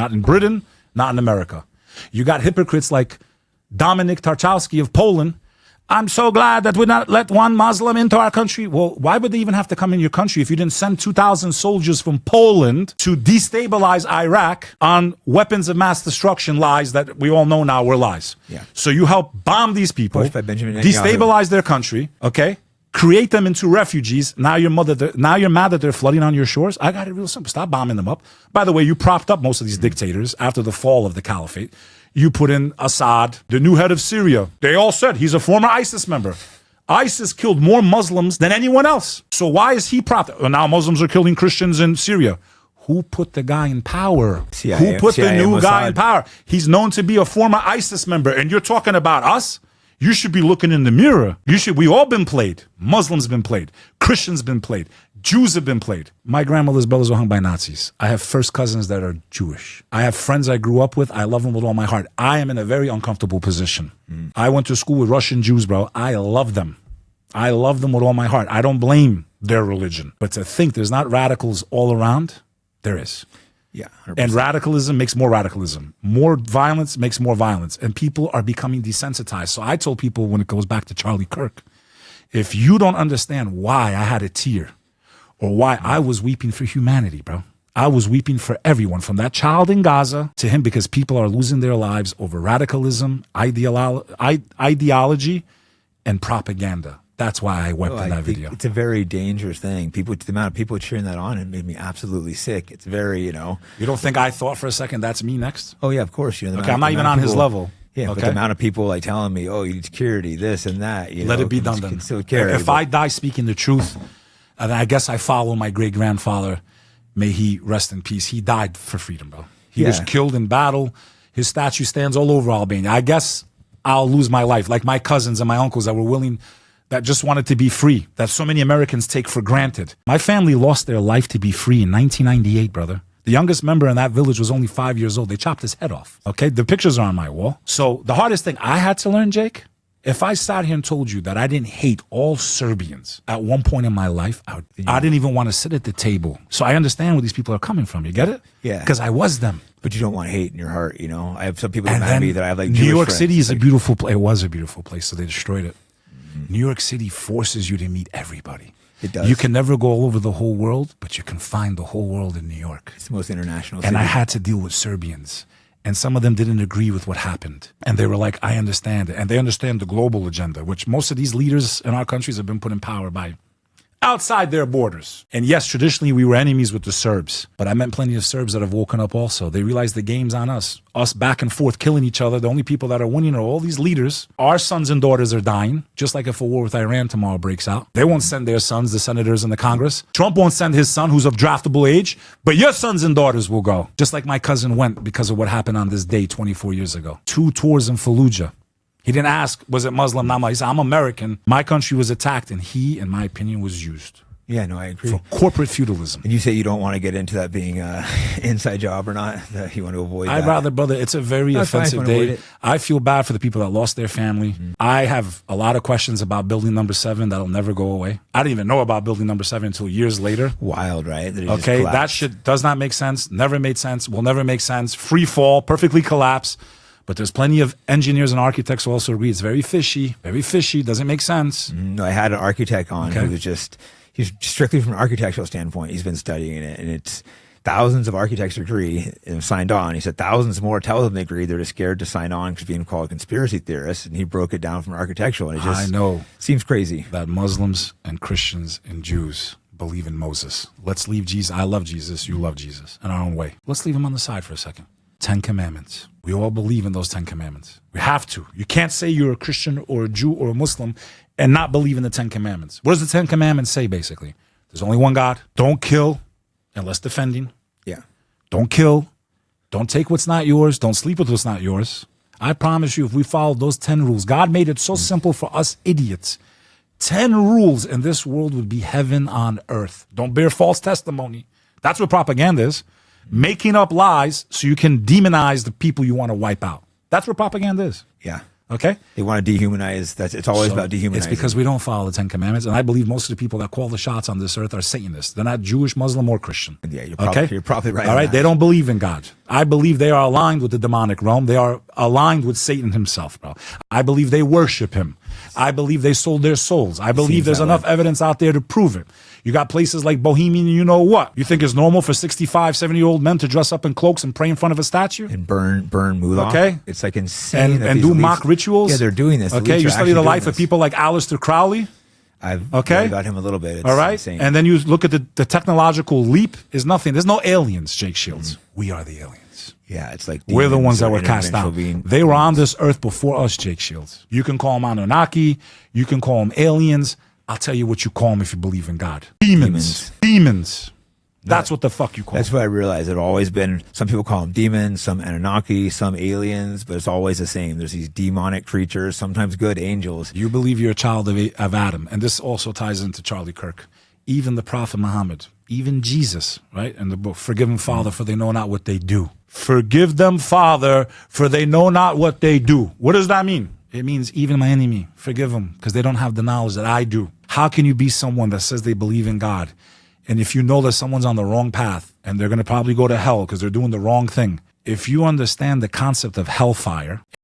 Not in Britain, not in America. You got hypocrites like Dominik Tarczewski of Poland. I'm so glad that we not let one Muslim into our country. Well, why would they even have to come in your country if you didn't send 2,000 soldiers from Poland to destabilize Iraq on weapons of mass destruction lies that we all know now were lies? Yeah. So you help bomb these people, destabilize their country, okay? Create them into refugees. Now you're mad that they're flooding on your shores. I got it real simple. Stop bombing them up. By the way, you propped up most of these dictators after the fall of the caliphate. You put in Assad, the new head of Syria. They all said he's a former ISIS member. ISIS killed more Muslims than anyone else. So why is he propped up? Well, now Muslims are killing Christians in Syria. Who put the guy in power? Who put the new guy in power? He's known to be a former ISIS member. And you're talking about us? You should be looking in the mirror. We all been played. Muslims been played. Christians been played. Jews have been played. My grandmother's bellies were hung by Nazis. I have first cousins that are Jewish. I have friends I grew up with. I love them with all my heart. I am in a very uncomfortable position. I went to school with Russian Jews, bro. I love them. I love them with all my heart. I don't blame their religion. But to think there's not radicals all around, there is. Yeah, 100%. And radicalism makes more radicalism. More violence makes more violence. And people are becoming desensitized. So I told people when it goes back to Charlie Kirk, if you don't understand why I had a tear or why I was weeping for humanity, bro, I was weeping for everyone from that child in Gaza to him because people are losing their lives over radicalism, ideology, and propaganda. That's why I wept in that video. It's a very dangerous thing. The amount of people cheering that on, it made me absolutely sick. It's very, You don't think I thought for a second that's me next? Oh yeah, of course. Okay, I'm not even on his level. Yeah, okay. But the amount of people like telling me, "Oh, you need security, this and that." Let it be done then. If I die speaking the truth, and I guess I follow my great grandfather, may he rest in peace. He died for freedom, bro. He was killed in battle. His statue stands all over Albania. I guess I'll lose my life, like my cousins and my uncles that were willing. That just wanted to be free, that so many Americans take for granted. My family lost their life to be free in 1998, brother. The youngest member in that village was only 5 years old. They chopped his head off, okay? The pictures are on my wall. So the hardest thing I had to learn, Jake, if I sat here and told you that I didn't hate all Serbians at one point in my life, I didn't even want to sit at the table. So I understand where these people are coming from. You get it? Yeah. Because I was them. But you don't want hate in your heart, I have some people that remind me that I have like New Jewish York friends. City is a beautiful place. It was a beautiful place, so they destroyed it. New York City forces you to meet everybody. It does. You can never go all over the whole world, but you can find the whole world in New York. It's the most international city. And I had to deal with Serbians. And some of them didn't agree with what happened. And they were like, I understand it. And they understand the global agenda, which most of these leaders in our countries have been put in power by outside their borders. And yes, traditionally we were enemies with the Serbs, but I met plenty of Serbs that have woken up also. They realize the game's on us back and forth killing each other. The only people that are winning are all these leaders. Our sons and daughters are dying, just like if a war with Iran tomorrow breaks out. They won't send their sons, the senators and the Congress. Trump won't send his son, who's of draftable age, but your sons and daughters will go. Just like my cousin went because of what happened on this day 24 years ago. 2 tours in Fallujah. He didn't ask, was it Muslim? Not Muslim. He said, I'm American. My country was attacked, and he, in my opinion, was used. Yeah, no, I agree. For corporate feudalism. And you say you don't want to get into that being an inside job or not, that you want to avoid I'd that. rather, brother, it's a very offensive day. I feel bad for the people that lost their family. I have a lot of questions about building number 7 that'll never go away. I didn't even know about building number 7 until years later. Wild, right? Okay, that shit does not make sense, never made sense, will never make sense. Free fall, perfectly collapse. But there's plenty of engineers and architects who also agree it's very fishy, doesn't make sense. No, I had an architect on who was he's strictly from an architectural standpoint. He's been studying it, and it's thousands of architects agree and signed on. He said thousands more tell them they agree. They're just scared to sign on because being called conspiracy theorists, and he broke it down from architectural, and it just seems crazy. That Muslims and Christians and Jews believe in Moses. Let's leave Jesus. I love Jesus. You love Jesus in our own way. Let's leave him on the side for a second. 10 Commandments. We all believe in those 10 Commandments. We have to. You can't say you're a Christian or a Jew or a Muslim and not believe in the 10 Commandments. What does the 10 Commandments say, basically? There's only one God. Don't kill unless defending. Yeah. Don't kill. Don't take what's not yours. Don't sleep with what's not yours. I promise you, if we followed those 10 rules, God made it so simple for us idiots. 10 rules and this world would be heaven on earth. Don't bear false testimony. That's what propaganda is. Making up lies so you can demonize the people you want to wipe out. That's what propaganda is. Yeah. Okay? They want to dehumanize. It's always about dehumanizing. It's because we don't follow the Ten Commandments. And I believe most of the people that call the shots on this earth are Satanists. They're not Jewish, Muslim, or Christian. Yeah, you're okay? probably right. All right? They don't believe in God. I believe they are aligned with the demonic realm. They are aligned with Satan himself, bro. I believe they worship him. I believe they sold their souls. I believe there's enough evidence out there to prove it. You got places like Bohemian, you know what? You think it's normal for 65, 70-year-old men to dress up in cloaks and pray in front of a statue? And burn moolah. Okay. It's like insane. And do mock rituals? Yeah, they're doing this. Okay, you study the life of people like Aleister Crowley. I've read about him a little bit. It's all right. insane. And then you look at the technological leap is nothing. There's no aliens, Jake Shields. We are the aliens. Yeah, it's like we're the ones that were cast out. They were on this earth before us, Jake Shields. You can call them Anunnaki. You can call them aliens. I'll tell you what you call them if you believe in God. Demons. That's what the fuck you call them. That's what I realized. It's always been, some people call them demons, some Anunnaki, some aliens, but it's always the same. There's these demonic creatures, sometimes good angels. You believe you're a child of Adam. And this also ties into Charlie Kirk. Even the Prophet Muhammad, even Jesus, right? In the book, forgive them, Father, for they know not what they do. Forgive them, Father, for they know not what they do. What does that mean? It means even my enemy, forgive them, because they don't have the knowledge that I do. How can you be someone that says they believe in God, and if you know that someone's on the wrong path, and they're going to probably go to hell because they're doing the wrong thing, if you understand the concept of hellfire,